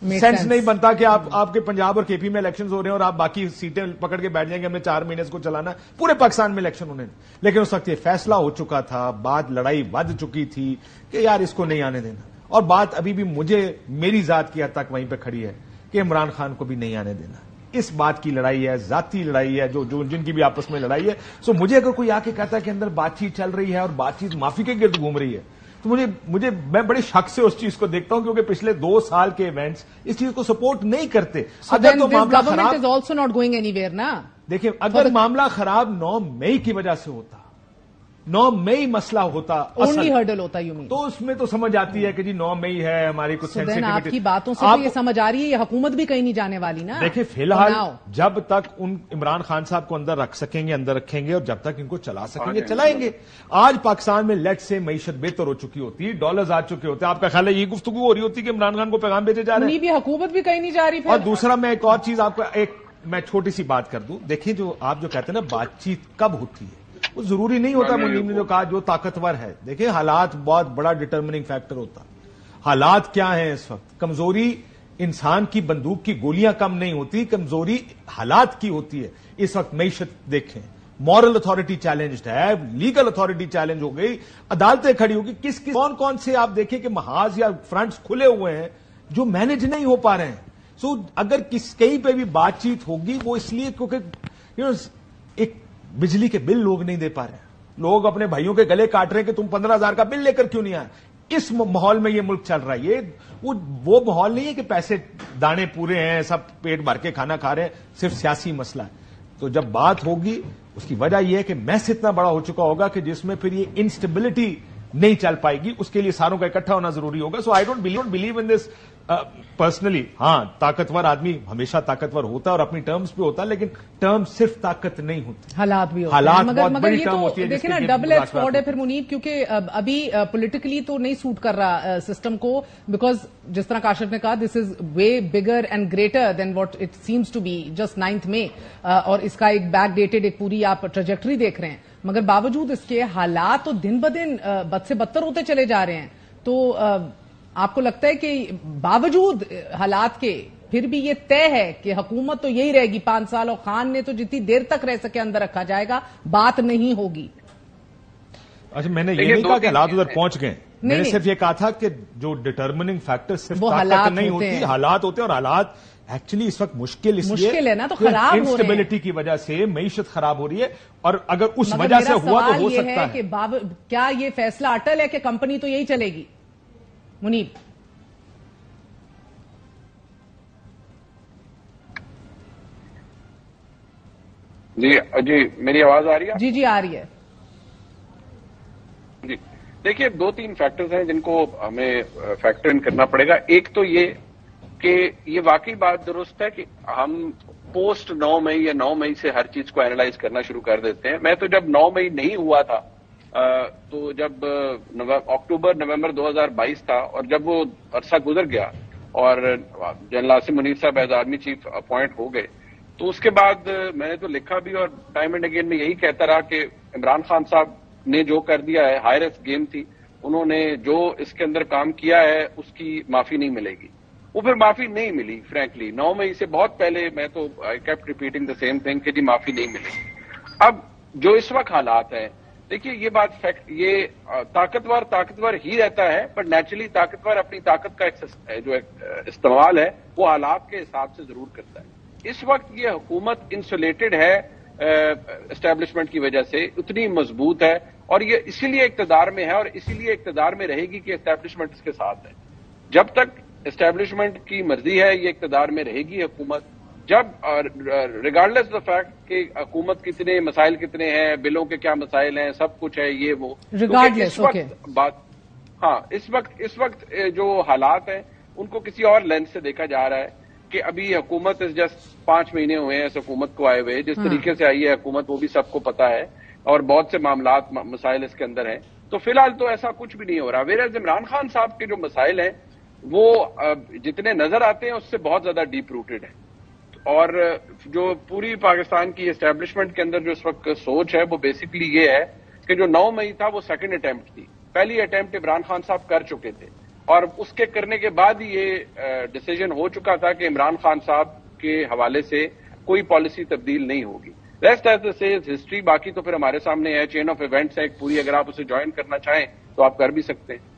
سینس نہیں بنتا کہ آپ کے پنجاب اور کے پی میں الیکشن ہو رہے ہیں اور آپ باقی سیٹیں پکڑ کے بیٹھ جائیں گے ہم نے 4 مہینے اس کو چلانا. پورے پاکستان میں الیکشن ہونے، لیکن اس وقت یہ فیصلہ ہو چکا تھا، بات لڑائی ود چکی تھی کہ یار اس کو نہیں آنے دینا. اور بات ابھی بھی مجھے میری ذات کی حد تک وہیں پہ کھڑی ہے کہ عمران خان کو بھی نہیں آنے دینا. اس بات کی لڑائی ہے، ذاتی لڑائی ہے، جو جن کی بھی آپس میں لڑائی ہے. سو مجھے اگر کوئی آ کے کہتا ہے کہ اندر بات چیت چل رہی ہے اور بات چیت معافی کے گرد گھوم رہی ہے، تو مجھے میں بڑے شک سے اس چیز کو دیکھتا ہوں کیونکہ پچھلے 2 سال کے ایونٹس اس چیز کو سپورٹ نہیں کرتے. اگر تو معاملہ خراب دیکھیں اگر معاملہ خراب 9 مئی کی وجہ سے ہوتا, 9 مئی مسئلہ ہوتا اونلی ہرڈل ہوتا تو اس میں تو سمجھ آتی ہے کہ جی 9 مئی ہے ہماری کچھ سینسیٹیوٹی. آپ کی باتوں سے یہ سمجھ آ رہی ہے یہ حکومت بھی کہیں نہیں جانے والی نا. دیکھیں فی الحال جب تک عمران خان صاحب کو اندر رکھ سکیں گے اندر رکھیں گے, اور جب تک ان کو چلا سکیں گے چلائیں گے. آج پاکستان میں لیٹ سے معیشت بہتر ہو چکی ہوتی ہے, ڈالرز آ چکے ہوتے ہیں. آپ کا خیال ہے یہ گفتگو ہو رہی ہوتی ہے کہ عمران خان کو پیغام بھیجے جا رہے ہیں؟ حکومت بھی کہیں نہیں جا رہی. اور دوسرا میں ایک اور چیز آپ کو میں چھوٹی سی بات کر دوں. دیکھیں جو آپ جو کہتے ہیں نا بات چیت کب ہوتی ہے وہ ضروری نہیں ہوتا. منیم نے جو کہا جو طاقتور ہے, دیکھیں حالات بہت بڑا ڈٹرمننگ فیکٹر ہوتا. حالات کیا ہیں اس وقت؟ کمزوری انسان کی بندوق کی گولیاں کم نہیں ہوتی, کمزوری حالات کی ہوتی ہے. اس وقت معیشت دیکھیں, مورل اتھارٹی چیلنجڈ ہے, لیگل اتھارٹی چیلنج ہو گئی, عدالتیں کھڑی ہوگی. کون سے آپ دیکھیں کہ محاذ یا فرنٹس کھلے ہوئے ہیں جو مینج نہیں ہو پا رہے ہیں. سو اگر کہیں پہ بھی بات چیت ہوگی وہ اس لیے کیونکہ ایک بجلی کے بل لوگ نہیں دے پا رہے ہیں, لوگ اپنے بھائیوں کے گلے کاٹ رہے ہیں کہ تم 15,000 کا بل لے کر کیوں نہیں آئے. اس ماحول میں یہ ملک چل رہا ہے. یہ وہ ماحول نہیں ہے کہ پیسے دانے پورے ہیں, سب پیٹ بھر کے کھانا کھا رہے ہیں, صرف سیاسی مسئلہ ہے. تو جب بات ہوگی اس کی وجہ یہ ہے کہ میس اتنا بڑا ہو چکا ہوگا کہ جس میں پھر یہ انسٹیبلٹی نہیں چل پائے گی. اس کے لیے ساروں کا اکٹھا ہونا ضروری ہوگا. So I don't believe in this personally. ہاں طاقتور آدمی ہمیشہ طاقتور ہوتا ہے اور اپنی ٹرمز پہ ہوتا ہے, لیکن ٹرم صرف طاقت نہیں ہوتی, حالات بھی مگر یہ تو دیکھیں نا ڈبل ایج سوارڈ ہے پھر منیب, کیونکہ ابھی پولیٹیکلی تو نہیں سوٹ کر رہا سسٹم کو, بیکاز جس طرح کاشف نے کہا this is way bigger and greater than what it seems to be just 9 May, اور اس کا ایک بیک ڈیٹڈ ایک پوری آپ ٹریجیکٹری دیکھ رہے ہیں. مگر باوجود اس کے حالات تو دن بدن بد سے بدتر ہوتے چلے جا رہے ہیں. تو آپ کو لگتا ہے کہ باوجود حالات کے پھر بھی یہ طے ہے کہ حکومت تو یہی رہے گی 5 سال, اور خان نے تو جتنی دیر تک رہ سکے اندر رکھا جائے گا, بات نہیں ہوگی؟ اچھا میں نے یہ نہیں کہا کہ حالات ادھر پہنچ گئے, میں نے صرف یہ کہا تھا کہ جو ڈٹرمننگ فیکٹر صرف طاقت نہیں ہوتی, حالات ہوتے ہیں. اور حالات ایکچولی اس وقت مشکل ہے نا, تو خراب انسٹیبلٹی کی وجہ سے معیشت خراب ہو رہی ہے. اور اگر اس وجہ سے ہوا تو ہو سکتا ہے کہ کیا یہ فیصلہ اٹل ہے کہ کمپنی تو یہی چلے گی؟ منیب جی میری آواز آ رہی ہے؟ جی آ رہی ہے. جی دیکھیے 2-3 فیکٹرز ہیں جن کو ہمیں فیکٹر ان کرنا پڑے گا. ایک تو یہ کہ یہ واقعی بات درست ہے کہ ہم پوسٹ 9 مئی یا 9 مئی سے ہر چیز کو اینالائز کرنا شروع کر دیتے ہیں. میں تو جب 9 مئی نہیں ہوا تھا تو جب اکتوبر نومبر 2022 تھا, اور جب وہ عرصہ گزر گیا اور جنرل عاصم منیر صاحب ایز آرمی چیف اپوائنٹ ہو گئے, تو اس کے بعد میں نے تو لکھا بھی اور ٹائم اینڈ اگین میں یہی کہتا رہا کہ عمران خان صاحب نے جو کر دیا ہے ہائی رسک گیم تھی. انہوں نے جو اس کے اندر کام کیا ہے اس کی معافی نہیں ملے گی. وہ پھر معافی نہیں ملی فرینکلی. 9 مئی سے بہت پہلے میں تو I kept repeating the same thing کہ جی معافی نہیں ملے گی. اب جو اس وقت حالات ہیں, دیکھیے یہ بات فیکٹ, یہ طاقتور ہی رہتا ہے, پر نیچرلی طاقتور اپنی طاقت کا جو استعمال ہے وہ حالات کے حساب سے ضرور کرتا ہے. اس وقت یہ حکومت انسولیٹڈ ہے اسٹیبلشمنٹ کی وجہ سے, اتنی مضبوط ہے, اور یہ اسی لیے اقتدار میں ہے اور اسی لیے اقتدار میں رہے گی کہ اسٹیبلشمنٹ اس کے ساتھ ہے. جب تک اسٹیبلشمنٹ کی مرضی ہے یہ اقتدار میں رہے گی حکومت. جب ریگارڈلیس آف فیکٹ کہ حکومت کتنے مسائل کتنے ہیں, بلوں کے کیا مسائل ہیں, سب کچھ ہے یہ وہ, ریگارڈلیس بات ہاں اس وقت جو حالات ہیں ان کو کسی اور لینس سے دیکھا جا رہا ہے کہ ابھی حکومت جسٹ 5 مہینے ہوئے ہیں اس حکومت کو آئے ہوئے, جس طریقے سے آئی ہے حکومت وہ بھی سب کو پتا ہے, اور بہت سے معاملات مسائل اس کے اندر ہیں. تو فی الحال تو ایسا کچھ بھی نہیں ہو رہا. ویئر عمران خان صاحب کے جو مسائل ہیں وہ جتنے نظر آتے ہیں اس سے بہت زیادہ ڈیپ روٹڈ ہیں, اور جو پوری پاکستان کی اسٹیبلشمنٹ کے اندر جو اس وقت سوچ ہے وہ بیسکلی یہ ہے کہ جو 9 مئی تھا وہ سیکنڈ اٹیمپٹ تھی. پہلی اٹیمپٹ عمران خان صاحب کر چکے تھے, اور اس کے کرنے کے بعد ہی یہ ڈیسیجن ہو چکا تھا کہ عمران خان صاحب کے حوالے سے کوئی پالیسی تبدیل نہیں ہوگی. Rest as it is history. باقی تو پھر ہمارے سامنے ہے, چین آف ایونٹس ہے ایک پوری, اگر آپ اسے جوائن کرنا چاہیں تو آپ کر بھی سکتے ہیں.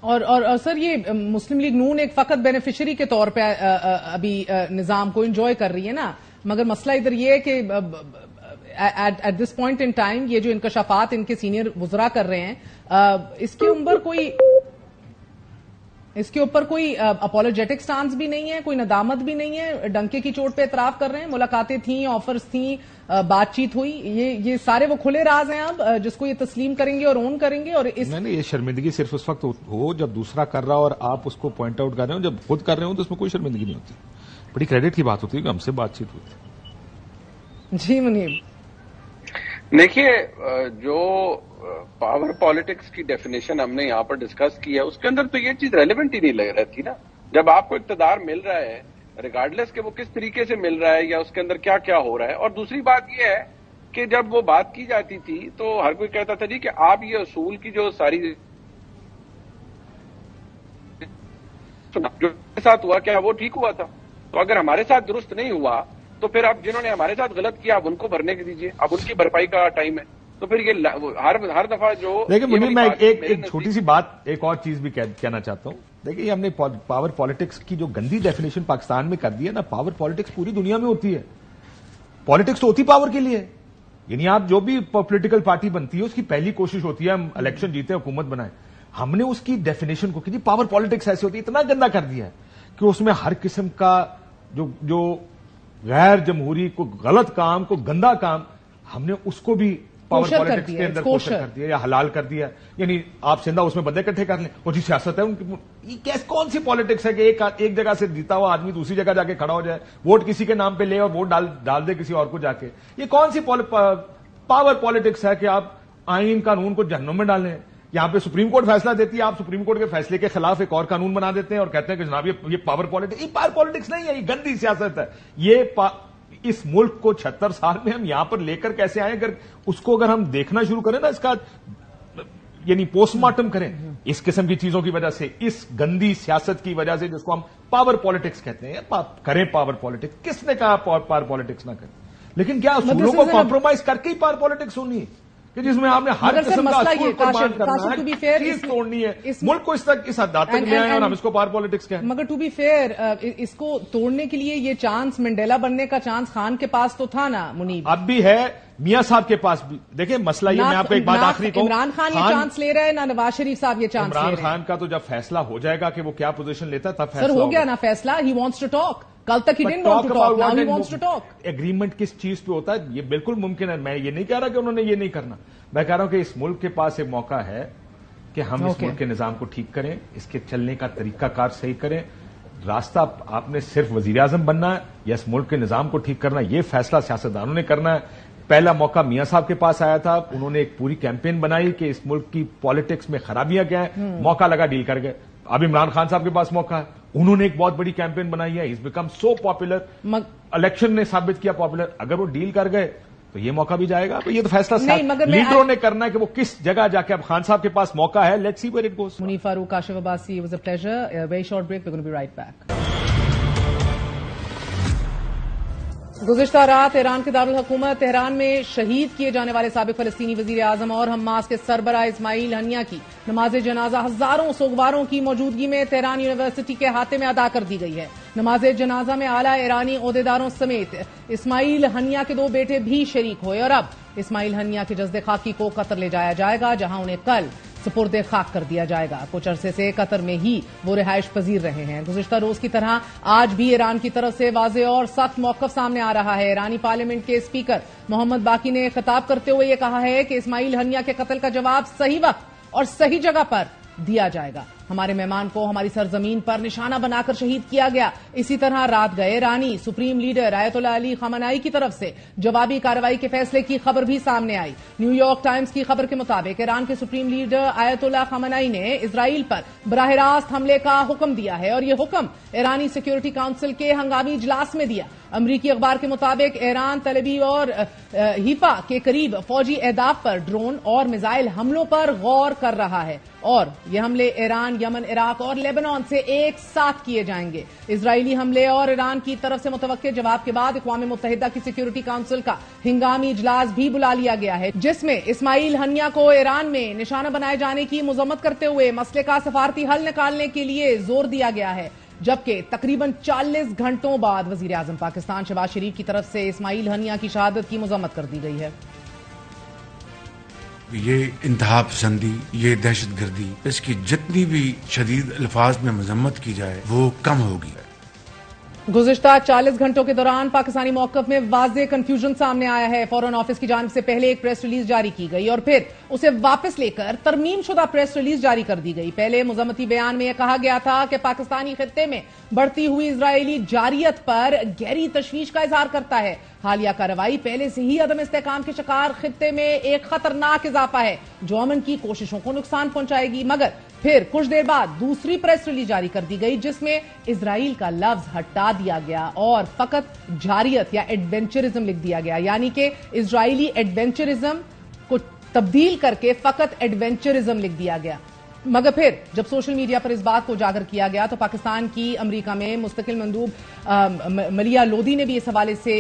اور سر یہ مسلم لیگ نون ایک فقط بینیفیشری کے طور پہ ابھی نظام کو انجوائے کر رہی ہے نا, مگر مسئلہ ادھر یہ ہے کہ at this point in time یہ جو انکشافات ان کے سینئر وزراء کر رہے ہیں اس کے اوپر کوئی اس کے اوپر کوئی اپولوجیٹک سٹانس بھی نہیں ہے, کوئی ندامت بھی نہیں ہے, ڈنکے کی چوٹ پہ اعتراف کر رہے ہیں, ملاقاتیں تھیں, آفرز تھیں, بات چیت ہوئی, یہ سارے وہ کھلے راز ہیں اب جس کو یہ تسلیم کریں گے اور اون کریں گے. اور اس نہیں, یہ شرمندگی صرف اس وقت ہو جب دوسرا کر رہا اور آپ اس کو پوائنٹ آؤٹ کر رہے ہو, جب خود کر رہے ہو تو اس میں کوئی شرمندگی نہیں ہوتی. بڑی کریڈٹ کی بات ہوتی ہے کہ ہم سے بات چیت ہوئی تھی. جی منیب, دیکھیے جو پاور پالیٹکس کی ڈیفینیشن ہم نے یہاں پر ڈسکس کی ہے اس کے اندر تو یہ چیز ریلیونٹ ہی نہیں لگ رہی تھی نا. جب آپ کو اقتدار مل رہا ہے ریگارڈلیس کہ وہ کس طریقے سے مل رہا ہے یا اس کے اندر کیا کیا ہو رہا ہے. اور دوسری بات یہ ہے کہ جب وہ بات کی جاتی تھی تو ہر کوئی کہتا تھا جی کہ آپ یہ اصول کی جو ساری جو ساتھ ہوا کیا وہ ٹھیک ہوا تھا. تو اگر ہمارے ساتھ درست نہیں ہوا تو پھر اب جنہوں نے ہمارے ساتھ غلط کیا اب ان کو بھرنے کے دیجیے, اب ان کی بھرپائی کا ٹائم ہے. تو پھر یہ ہر دفعہ جو لیکن منیر میں ایک چھوٹی سی بات ایک اور چیز بھی کہنا چاہتا ہوں. دیکھیے ہم نے پاور پالیٹکس کی جو گندی ڈیفینیشن پاکستان میں کر دی ہے نا, پاور پالیٹکس پوری دنیا میں ہوتی ہے. پالیٹکس تو ہوتی پاور کے لیے, یعنی آپ جو بھی پولیٹیکل پارٹی بنتی ہے اس کی پہلی کوشش ہوتی ہے ہم الیکشن جیتے حکومت بنائیں. ہم نے اس کی ڈیفینیشن کو کہ پاور پالیٹکس ایسی ہوتی ہے اتنا گندا کر دیا ہے کہ اس میں ہر قسم کا جو غیر جمہوری کو غلط کام کو گندا کام ہم نے اس کو بھی پاور پالیٹکس کے اندر کوشش کر دیا یا حلال کر دیا. یعنی آپ سندھا اس میں بندے اکٹھے کر لیں اور جی سیاست ہے ان کی کون سی پالیٹکس ہے کہ ایک جگہ سے جیتا ہوا آدمی دوسری جگہ جا کے کھڑا ہو جائے, ووٹ کسی کے نام پہ لے اور ووٹ ڈال دے کسی اور کو جا کے. یہ کون سی پاور پالیٹکس ہے کہ آپ آئین قانون کو جہنم میں ڈالیں. یہاں پہ سپریم کورٹ فیصلہ دیتی ہے, آپ سپریم کورٹ کے فیصلے کے خلاف ایک اور قانون بنا دیتے ہیں اور کہتے ہیں کہ جناب یہ پاور پالیٹکس. یہ پاور پالیٹکس نہیں ہے, یہ گندی سیاست ہے. یہ اس ملک کو 76 سال میں ہم یہاں پر لے کر کیسے آئے, اگر ہم دیکھنا شروع کریں نا اس کا یعنی پوسٹ مارٹم کریں اس قسم کی چیزوں کی وجہ سے, اس گندی سیاست کی وجہ سے جس کو ہم پاور پالیٹکس کہتے ہیں. کریں پاور پالیٹکس, کس نے کہا پاور پالیٹکس نہ کریں, لیکن کیا اصولوں کو کمپرومائز کر کے ہی پاور پالیٹکس ہونی ہے کہ جس میں آپ نے ہر قسم کا اصول قربان کرنا ہے, چیز توڑنی ہے, ملک کو اس حد تک لے آئے اور ہم اس کو پاور پالیٹکس کہیں. مگر ٹو بی فیئر اس کو توڑنے کے لیے یہ چانس منڈیلا بننے کا چانس خان کے پاس تو تھا نا منیب, اب بھی ہے, میاں صاحب کے پاس بھی. دیکھیں مسئلہ یہ, میں آپ کو ایک بات آخری کہوں, عمران خان یہ چانس لے رہا ہے نہ نواز شریف صاحب یہ چانس لے رہے ہیں. عمران خان کا تو جب فیصلہ ہو جائے گا کہ وہ کیا پوزیشن لیتا ہے تب فیصلہ ہو گیا نا فیصلہ. He wants to talk. کل تک he didn't want to talk, now he wants to talk. Agreement کس چیز پہ ہوتا ہے یہ بالکل ممکن ہے. میں یہ نہیں کہہ رہا کہ انہوں نے یہ نہیں کرنا, میں کہہ رہا ہوں کہ اس ملک کے پاس ایک موقع ہے کہ ہم اس ملک کے نظام کو ٹھیک کریں, اس کے چلنے کا طریقہ کار صحیح کریں. راستہ آپ نے صرف وزیر اعظم بننا ہے یا اس ملک کے نظام کو ٹھیک کرنا, یہ فیصلہ سیاستدانوں نے کرنا ہے. پہلا موقع میاں صاحب کے پاس آیا تھا, انہوں نے ایک پوری کیمپین بنائی کہ اس ملک کی پالیٹکس میں خرابیاں کیا ہیں, موقع لگا ڈیل کر گئے. اب عمران خان صاحب کے پاس موقع ہے, انہوں نے ایک بہت بڑی کیمپین بنائی ہے, is become so popular, election نے ثابت کیا پاپولر. اگر وہ ڈیل کر گئے تو یہ موقع بھی جائے گا. یہ تو فیصلہ لیڈروں نے کرنا ہے کہ وہ کس جگہ جا کے. اب خان صاحب کے پاس موقع ہے, let's see where it goes. Muneeb Farooq, Kashif Abbasi, it was a pleasure. A very short break, we're going to be right back. گزشتہ رات ایران کے دارالحکومت تہران میں شہید کیے جانے والے سابق فلسطینی وزیر اعظم اور حماس کے سربراہ اسماعیل ہنیہ کی نماز جنازہ ہزاروں سوگواروں کی موجودگی میں تہران یونیورسٹی کے احاطے میں ادا کر دی گئی ہے. نماز جنازہ میں اعلیٰ ایرانی عہدیداروں سمیت اسماعیل ہنیہ کے 2 بیٹے بھی شریک ہوئے اور اب اسماعیل ہنیہ کے جسد خاکی کو قطر لے جایا جائے گا, جہاں انہیں کل سپرد خاک کر دیا جائے گا. کچھ عرصے سے قطر میں ہی وہ رہائش پذیر رہے ہیں. گزشتہ روز کی طرح آج بھی ایران کی طرف سے واضح اور سخت موقف سامنے آ رہا ہے. ایرانی پارلیمنٹ کے اسپیکر محمد باقی نے خطاب کرتے ہوئے یہ کہا ہے کہ اسماعیل ہنیہ کے قتل کا جواب صحیح وقت اور صحیح جگہ پر دیا جائے گا. ہمارے مہمان کو ہماری سرزمین پر نشانہ بنا کر شہید کیا گیا. اسی طرح رات گئے ایرانی سپریم لیڈر آیت اللہ علی خامنائی کی طرف سے جوابی کارروائی کے فیصلے کی خبر بھی سامنے آئی. نیو یارک ٹائمز کی خبر کے مطابق ایران کے سپریم لیڈر آیت اللہ خامنائی نے اسرائیل پر براہ راست حملے کا حکم دیا ہے اور یہ حکم ایرانی سیکیورٹی کاؤنسل کے ہنگامی اجلاس میں دیا. امریکی اخبار کے مطابق ایران تل ابیب اور ہیفا کے قریب فوجی اہداف پر ڈرون اور میزائل حملوں پر غور کر رہا ہے اور یہ حملے ایران، یمن، عراق اور لیبنان سے ایک ساتھ کیے جائیں گے. اسرائیلی حملے اور ایران کی طرف سے متوقع جواب کے بعد اقوام متحدہ کی سیکیورٹی کاؤنسل کا ہنگامی اجلاس بھی بلا لیا گیا ہے، جس میں اسماعیل ہنیہ کو ایران میں نشانہ بنائے جانے کی مذمت کرتے ہوئے مسئلے کا سفارتی حل نکالنے کے لیے زور دیا گیا ہے. جبکہ تقریباً 40 گھنٹوں بعد وزیر اعظم پاکستان شہباز شریف کی طرف سے اسماعیل ہنیہ کی شہادت کی مذمت کر دی گئی ہے. یہ انتہا پسندی، یہ دہشت گردی، اس کی جتنی بھی شدید الفاظ میں مذمت کی جائے وہ کم ہوگی۔ گزشتہ 40 گھنٹوں کے دوران پاکستانی موقف میں واضح کنفیوژن سامنے آیا ہے۔ فورن آفس کی جانب سے پہلے ایک پریس ریلیز جاری کی گئی اور پھر اسے واپس لے کر ترمیم شدہ پریس ریلیز جاری کر دی گئی۔ پہلے مذمتی بیان میں یہ کہا گیا تھا کہ پاکستانی خطے میں بڑھتی ہوئی اسرائیلی جارحیت پر گہری تشویش کا اظہار کرتا ہے۔ حالیہ کارروائی پہلے سے ہی عدم استحکام کے شکار خطے میں ایک خطرناک اضافہ ہے جو امن کی کوششوں کو نقصان پہنچائے گی، مگر پھر کچھ دیر بعد دوسری پریس ریلیز جاری کر دی گئی جس میں اسرائیل کا لفظ ہٹا دیا گیا اور فقط جارحیت یا ایڈونچرزم لکھ دیا گیا، یعنی کہ اسرائیلی ایڈونچرزم کو تبدیل کر کے فقط ایڈونچرزم لکھ دیا گیا۔ مگر پھر جب سوشل میڈیا پر اس بات کو اجاگر کیا گیا تو پاکستان کی امریکہ میں مستقل مندوب ملیہ لودھی نے بھی اس حوالے سے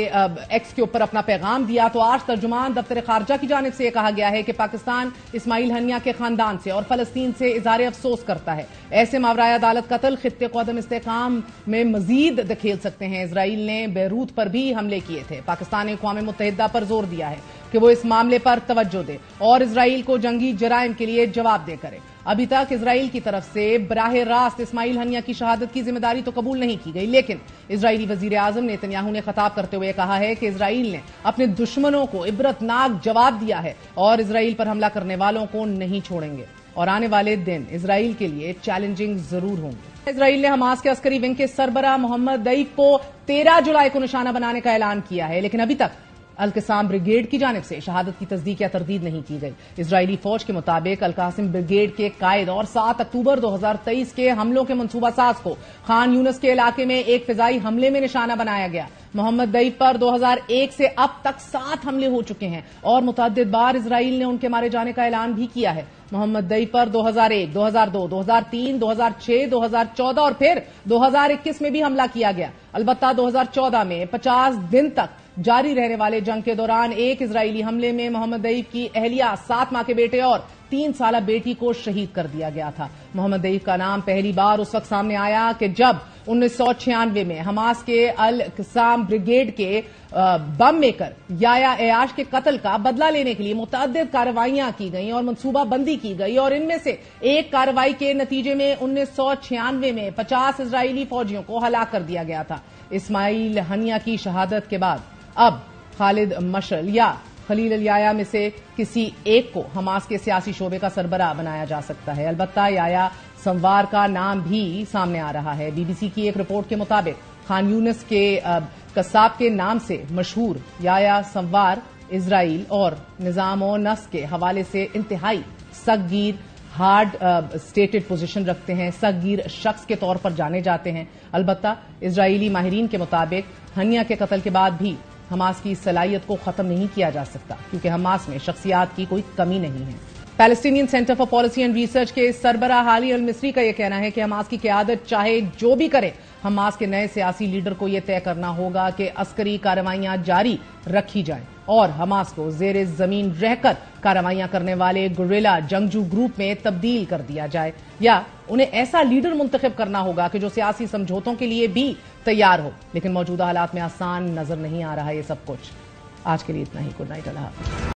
ایکس کے اوپر اپنا پیغام دیا تو آج ترجمان دفتر خارجہ کی جانب سے یہ کہا گیا ہے کہ پاکستان اسماعیل ہنیہ کے خاندان سے اور فلسطین سے اظہار افسوس کرتا ہے۔ ایسے ماورائے عدالت قتل خطے کو عدم استحکام میں مزید دھکیل سکتے ہیں۔ اسرائیل نے بیروت پر بھی حملے کیے تھے۔ پاکستان نے اقوام متحدہ پر زور دیا ہے کہ وہ اس معاملے پر توجہ دے اور اسرائیل کو جنگی جرائم کے لیے جواب دہ کرے۔ ابھی تک اسرائیل کی طرف سے براہ راست اسماعیل ہنیہ کی شہادت کی ذمہ داری تو قبول نہیں کی گئی، لیکن اسرائیلی وزیر اعظم نیتن نے خطاب کرتے ہوئے کہا ہے کہ اسرائیل نے اپنے دشمنوں کو عبرتناک جواب دیا ہے اور اسرائیل پر حملہ کرنے والوں کو نہیں چھوڑیں گے اور آنے والے دن اسرائیل کے لیے چیلنجنگ ضرور ہوں گے۔ اسرائیل نے حماس کے عسکری ونگ کے سربراہ محمد دیف کو 13 جولائی کو نشانہ بنانے کا اعلان کیا ہے، لیکن ابھی تک القسام بریگیڈ کی جانب سے شہادت کی تصدیق یا تردید نہیں کی گئی۔ اسرائیلی فوج کے مطابق القاسم بریگیڈ کے قائد اور 7 اکتوبر 2023 کے حملوں کے منصوبہ ساز کو خان یونس کے علاقے میں ایک فضائی حملے میں نشانہ بنایا گیا۔ محمد دیف پر 2001 سے اب تک 7 حملے ہو چکے ہیں اور متعدد بار اسرائیل نے ان کے مارے جانے کا اعلان بھی کیا ہے۔ محمد دیف پر 2001، 2002، 2003، 2006، 2014 اور پھر 2021 میں بھی حملہ کیا گیا۔ البتہ 2014 میں 50 دن تک جاری رہنے والے جنگ کے دوران ایک اسرائیلی حملے میں محمد دیف کی اہلیہ، 7 ماہ کے بیٹے اور 3 سالہ بیٹی کو شہید کر دیا گیا تھا۔ محمد دیف کا نام پہلی بار اس وقت سامنے آیا کہ جب 1996 میں حماس کے القسام بریگیڈ کے بم میکر یایا ایاش کے قتل کا بدلہ لینے کے لیے متعدد کارروائیاں کی گئیں اور منصوبہ بندی کی گئی اور ان میں سے ایک کارروائی کے نتیجے میں 1996 میں 50 اسرائیلی فوجیوں کو ہلاک کر دیا گیا تھا۔ اسماعیل ہنیہ کی شہادت کے بعد اب خالد مشعل یا خلیل الیایا میں سے کسی ایک کو حماس کے سیاسی شعبے کا سربراہ بنایا جا سکتا ہے۔ البتہ یایا سنوار کا نام بھی سامنے آ رہا ہے۔ بی بی سی کی ایک رپورٹ کے مطابق خان یونس کے قصاب کے نام سے مشہور یایا سنوار اسرائیل اور نظام و نسق کے حوالے سے انتہائی سخت گیر ہارڈ اسٹیٹڈ پوزیشن رکھتے ہیں، سخت گیر شخص کے طور پر جانے جاتے ہیں۔ البتہ اسرائیلی ماہرین کے مطابق ہنیہ کے قتل کے بعد بھی حماس کی صلاحیت کو ختم نہیں کیا جا سکتا کیونکہ حماس میں شخصیات کی کوئی کمی نہیں ہے۔ Palestinian centre for policy and research کے سربراہ حالی المصری کا یہ کہنا ہے کہ حماس کی قیادت چاہے جو بھی کرے، حماس کے نئے سیاسی لیڈر کو یہ طے کرنا ہوگا کہ عسکری کارروائیاں جاری رکھی جائیں اور حماس کو زیر زمین رہ کر کارروائیاں کرنے والے گوریلا جنگجو گروپ میں تبدیل کر دیا جائے، یا انہیں ایسا لیڈر منتخب کرنا ہوگا کہ جو سیاسی سمجھوتوں کے لیے بھی تیار ہو۔ لیکن موجودہ حالات میں آسان نظر نہیں آ رہا یہ سب کچھ۔ آج کے لیے اتنا ہی۔ گڈ نائٹ، اللہ حافظ۔